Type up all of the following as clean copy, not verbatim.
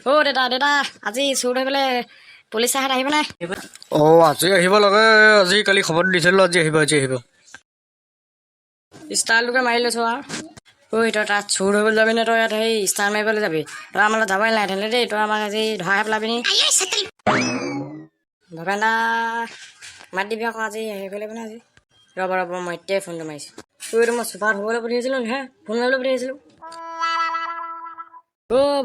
দাদা আজি চুৰ হৈ পেলাই পুলিচ আহাত আহিব নাই? আজি আহিব লাগে। আজি কালি খবৰ দিছিলোঁ, আজি আহিব। ষ্টাইলটোকে মাৰি লৈছো আৰু। তই তাত চুৰ হৈ যাবি নে? তই ইয়াত সেই ষ্টাইল মাৰিবলৈ যাবি? তই আমাৰ যাবই নাই তেনেহ'লে দেই। তই আমাক আজি ধৰাই পেলাবি নি? ভৱেন দা মাত দিবি আকৌ, আজি হেৰি কৰিব লাগিব নে আজি? ৰ'ব মই এতিয়াই ফোনটো মাৰিছোঁ। এইটো মই চুপাৰত শুবলৈ পঠিয়াইছিলোঁ হে, ফোন মাৰিবলৈ পঠিয়াইছিলোঁ।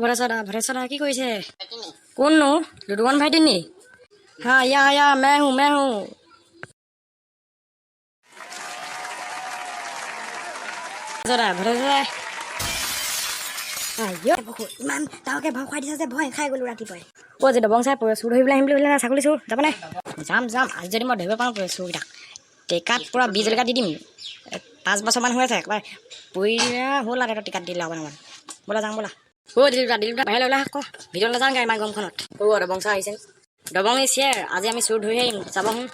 ভৰেশ্বৰ দা কি কৰিছে? কোননো? দুদুগন ভাইটি নি? হা ইয়া मैं हूँ ইমান ডাঙৰকে ভয় খুৱাই দিছে যে ভয় খাই গ'লো ৰাতিপুৱাই। যে দবং চাই চুৰ ধৰিবলৈ আহিম বুলি কৈছিলে না, ছাগলী চুৰ যাব নাই? যাম আজি যদি মই ধৰিব পাৰোঁ চুৰকেইটাক টেকাত পূৰা 20 জলকীয়া দি দিম। 5 বছৰমান হৈ আছে একেবাৰে পৰিলে হ'ল আৰু এটা টেকাত দিলে অকণমান। ব'লা যাম ব'লা। দিলটা বাহিৰলৈ ওলাই আকৌ ভিতৰলৈ যাওঁগৈ ইমান গৰমখনত। দবং চাই আহিছে। দবং চিয়াৰ আজি আমি চুৰ ধৰি আহিম, চাবহোন।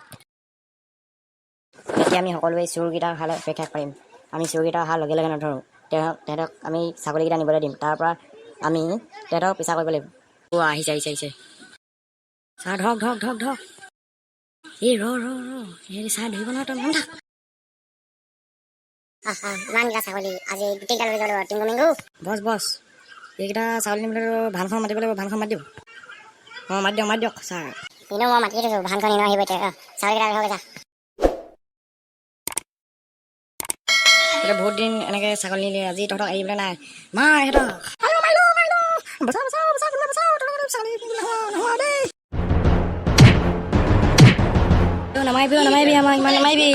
এতিয়া আমি সকলোৱে চোৰকেইটা অহালৈ অপেক্ষা কৰিম। আমি চোৰকেইটা অহাৰ লগে লগে নধৰোঁ। তেহেঁতক আমি ছাগলীকেইটা নিবলৈ দিম। তাৰ পৰা আমি তেহেঁতক পিছা কৰিব লাগিব। আহিছে। চাহ ধৰক। এই ৰ হেৰি চাহ ধৰিব নহয়, তই মন থাক। ইমানকেইটা ছাগলী আজি গোটেইকেইটা লৈ যাব লাগিব। টিংগু বছ এইকেইটা ছাগলী নিবলৈ ভানখন মাতিব লাগিব। ভানখন মাতি দিব। মাতি দিয়ক ছাৰ। এনেও মই মাতি থৈছোঁ, ভানখন এনেও আহিব এতিয়া। ছাগলীকেইটা হৈ গৈছা। এতিয়া বহুত দিন এনেকৈ ছাগলী নিলে, আজি তহঁতক এৰিবলৈ নাই। মাৰ সিহঁতক। নামাৰিবি আমাক ইমান নামাৰিবি।